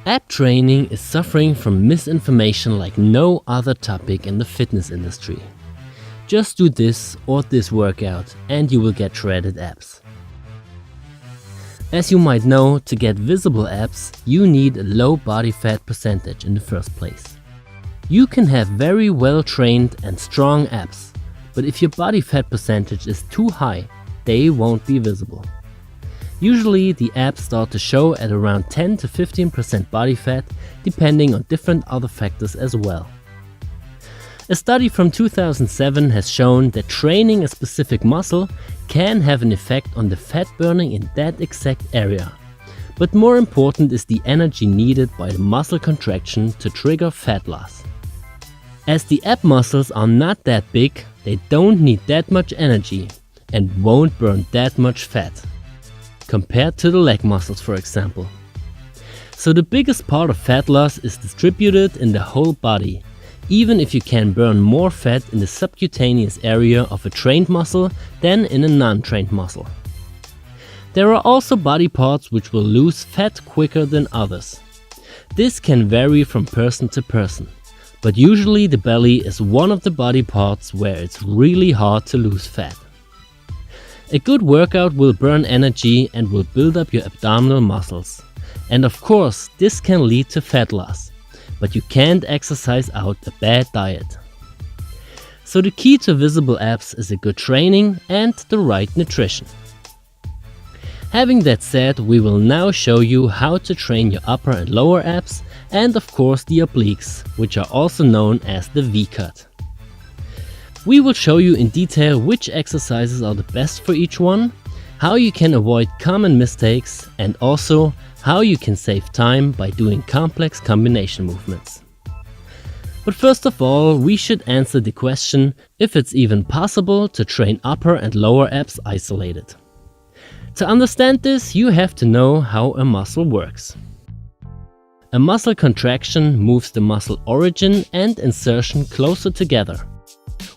Ab training is suffering from misinformation like no other topic in the fitness industry. Just do this or this workout and you will get shredded abs. As you might know, to get visible abs, you need a low body fat percentage in the first place. You can have very well trained and strong abs, but if your body fat percentage is too high, they won't be visible. Usually the abs start to show at around 10 to 15% body fat, depending on different other factors as well. A study from 2007 has shown that training a specific muscle can have an effect on the fat burning in that exact area. But more important is the energy needed by the muscle contraction to trigger fat loss. As the ab muscles are not that big, they don't need that much energy and won't burn that much fat, compared to the leg muscles, for example. So the biggest part of fat loss is distributed in the whole body, even if you can burn more fat in the subcutaneous area of a trained muscle than in a non-trained muscle. There are also body parts which will lose fat quicker than others. This can vary from person to person, but usually the belly is one of the body parts where it's really hard to lose fat. A good workout will burn energy and will build up your abdominal muscles. And of course, this can lead to fat loss, but you can't exercise out a bad diet. So the key to visible abs is a good training and the right nutrition. Having that said, we will now show you how to train your upper and lower abs and of course the obliques, which are also known as the V-cut. We will show you in detail which exercises are the best for each one, how you can avoid common mistakes, and also how you can save time by doing complex combination movements. But first of all, we should answer the question if it's even possible to train upper and lower abs isolated. To understand this, you have to know how a muscle works. A muscle contraction moves the muscle origin and insertion closer together.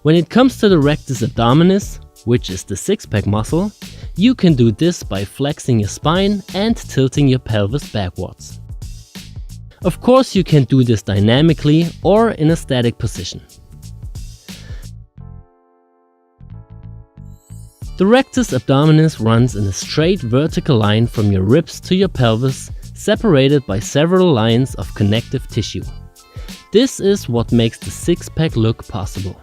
When it comes to the rectus abdominis, which is the six-pack muscle, you can do this by flexing your spine and tilting your pelvis backwards. Of course, you can do this dynamically or in a static position. The rectus abdominis runs in a straight vertical line from your ribs to your pelvis, separated by several lines of connective tissue. This is what makes the six-pack look possible.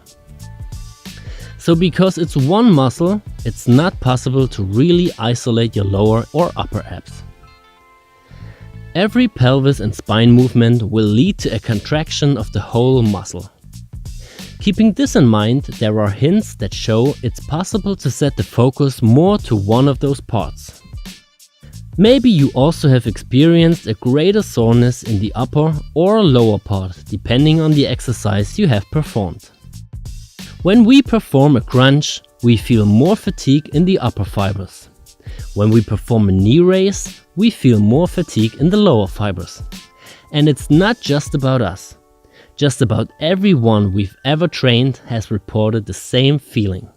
So because it's one muscle, it's not possible to really isolate your lower or upper abs. Every pelvis and spine movement will lead to a contraction of the whole muscle. Keeping this in mind, there are hints that show it's possible to set the focus more to one of those parts. Maybe you also have experienced a greater soreness in the upper or lower part, depending on the exercise you have performed. When we perform a crunch, we feel more fatigue in the upper fibers. When we perform a knee raise, we feel more fatigue in the lower fibers. And it's not just about us. Just about everyone we've ever trained has reported the same feeling.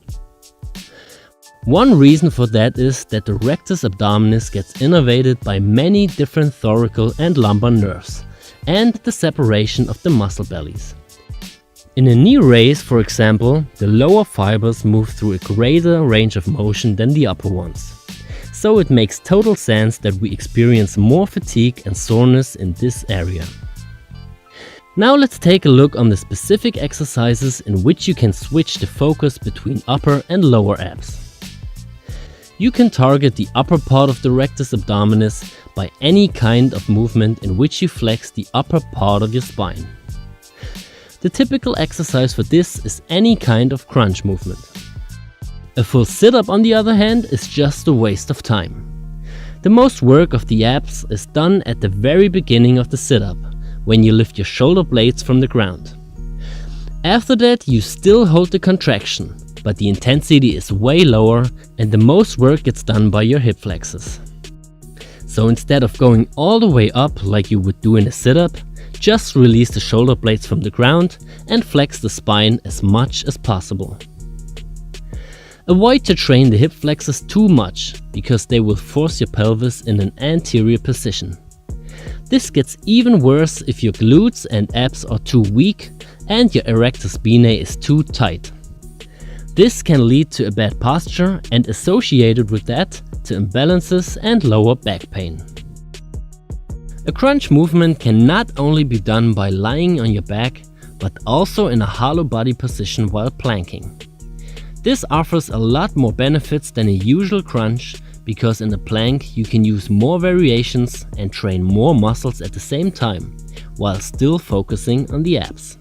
One reason for that is that the rectus abdominis gets innervated by many different thoracic and lumbar nerves, and the separation of the muscle bellies. In a knee raise, for example, the lower fibers move through a greater range of motion than the upper ones. So it makes total sense that we experience more fatigue and soreness in this area. Now let's take a look on the specific exercises in which you can switch the focus between upper and lower abs. You can target the upper part of the rectus abdominis by any kind of movement in which you flex the upper part of your spine. The typical exercise for this is any kind of crunch movement. A full sit-up, on the other hand, is just a waste of time. The most work of the abs is done at the very beginning of the sit-up, when you lift your shoulder blades from the ground. After that, you still hold the contraction, but the intensity is way lower and the most work gets done by your hip flexors. So instead of going all the way up like you would do in a sit-up, just release the shoulder blades from the ground and flex the spine as much as possible. Avoid to train the hip flexors too much, because they will force your pelvis in an anterior position. This gets even worse if your glutes and abs are too weak and your erector spinae is too tight. This can lead to a bad posture and, associated with that, to imbalances and lower back pain. A crunch movement can not only be done by lying on your back, but also in a hollow body position while planking. This offers a lot more benefits than a usual crunch, because in a plank you can use more variations and train more muscles at the same time, while still focusing on the abs.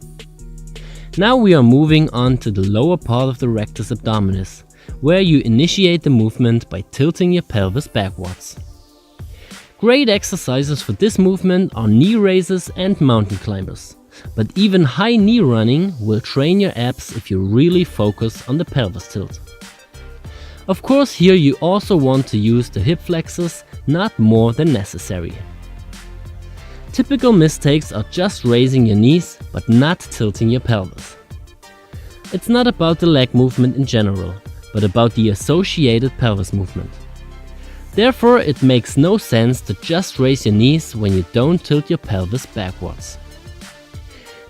Now we are moving on to the lower part of the rectus abdominis, where you initiate the movement by tilting your pelvis backwards. Great exercises for this movement are knee raises and mountain climbers, but even high knee running will train your abs if you really focus on the pelvis tilt. Of course, here you also want to use the hip flexors, not more than necessary. Typical mistakes are just raising your knees but not tilting your pelvis. It's not about the leg movement in general, but about the associated pelvis movement. Therefore, it makes no sense to just raise your knees when you don't tilt your pelvis backwards.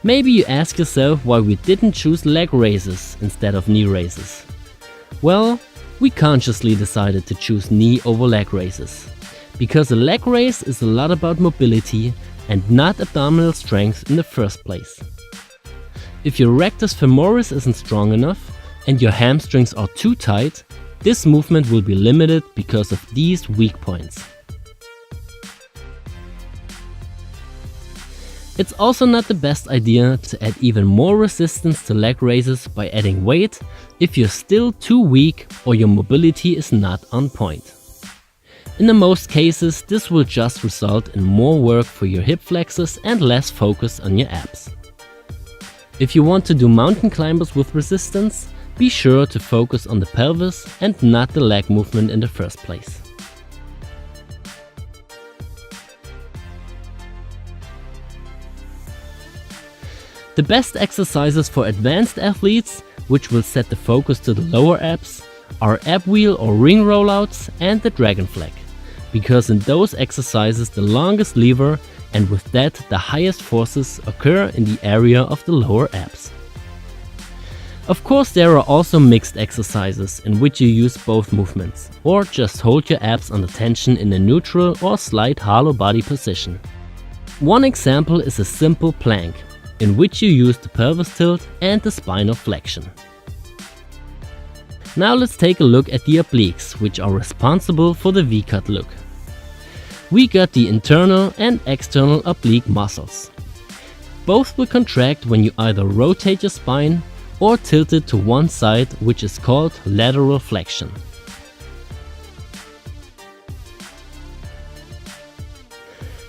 Maybe you ask yourself why we didn't choose leg raises instead of knee raises. Well, we consciously decided to choose knee over leg raises, because a leg raise is a lot about mobility and not abdominal strength in the first place. If your rectus femoris isn't strong enough and your hamstrings are too tight, this movement will be limited because of these weak points. It's also not the best idea to add even more resistance to leg raises by adding weight if you're still too weak or your mobility is not on point. In the most cases, this will just result in more work for your hip flexors and less focus on your abs. If you want to do mountain climbers with resistance, be sure to focus on the pelvis and not the leg movement in the first place. The best exercises for advanced athletes, which will set the focus to the lower abs, are ab wheel or ring rollouts and the dragon flag, because in those exercises the longest lever and with that the highest forces occur in the area of the lower abs. Of course, there are also mixed exercises in which you use both movements, or just hold your abs under tension in a neutral or slight hollow body position. One example is a simple plank, in which you use the pelvis tilt and the spinal flexion. Now let's take a look at the obliques, which are responsible for the V-cut look. We got the internal and external oblique muscles. Both will contract when you either rotate your spine or tilt it to one side, which is called lateral flexion.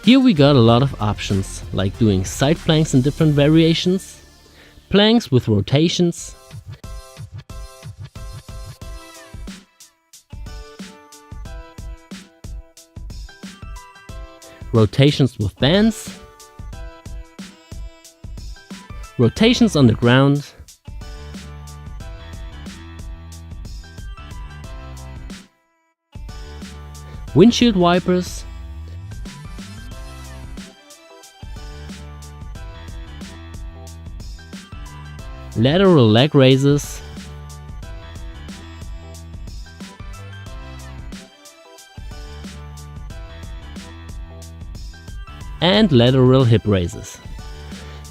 Here we got a lot of options, like doing side planks in different variations, planks with rotations, rotations with bands, rotations on the ground, windshield wipers, lateral leg raises, and lateral hip raises.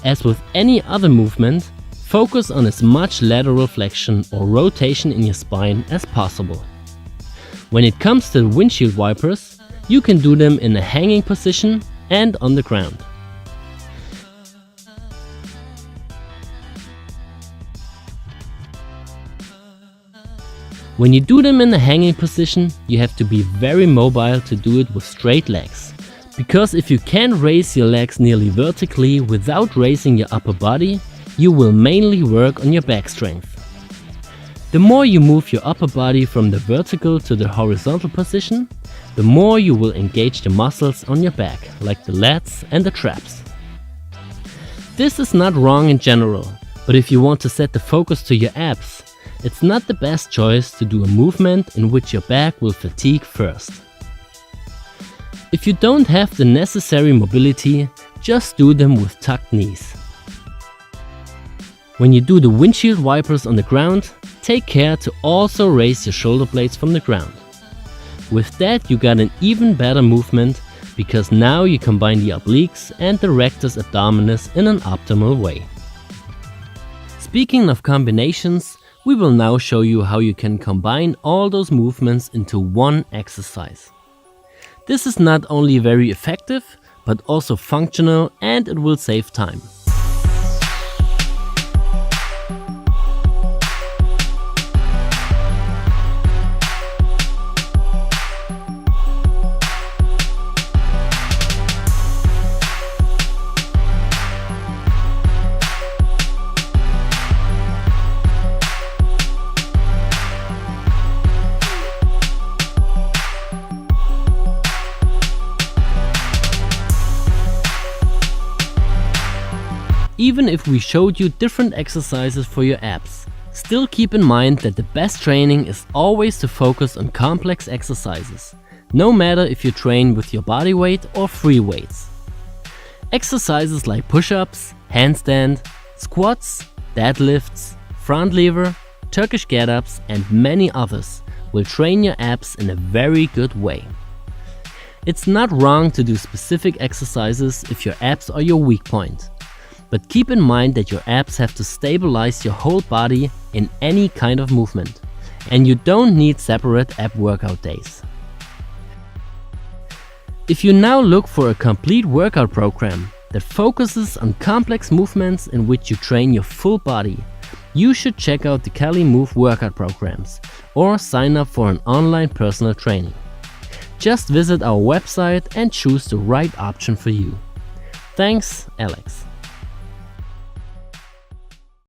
As with any other movement, focus on as much lateral flexion or rotation in your spine as possible. When it comes to the windshield wipers, you can do them in a hanging position and on the ground. When you do them in a hanging position, you have to be very mobile to do it with straight legs. Because if you can raise your legs nearly vertically without raising your upper body, you will mainly work on your back strength. The more you move your upper body from the vertical to the horizontal position, the more you will engage the muscles on your back, like the lats and the traps. This is not wrong in general, but if you want to set the focus to your abs, it's not the best choice to do a movement in which your back will fatigue first. If you don't have the necessary mobility, just do them with tucked knees. When you do the windshield wipers on the ground, take care to also raise your shoulder blades from the ground. With that, you got an even better movement because now you combine the obliques and the rectus abdominis in an optimal way. Speaking of combinations, we will now show you how you can combine all those movements into one exercise. This is not only very effective, but also functional, and it will save time. Even if we showed you different exercises for your abs, still keep in mind that the best training is always to focus on complex exercises, no matter if you train with your body weight or free weights. Exercises like push-ups, handstand, squats, deadlifts, front lever, Turkish get-ups and many others will train your abs in a very good way. It's not wrong to do specific exercises if your abs are your weak point. But keep in mind that your abs have to stabilize your whole body in any kind of movement, and you don't need separate ab workout days. If you now look for a complete workout program that focuses on complex movements in which you train your full body, you should check out the Kali Move workout programs or sign up for an online personal training. Just visit our website and choose the right option for you. Thanks, Alex.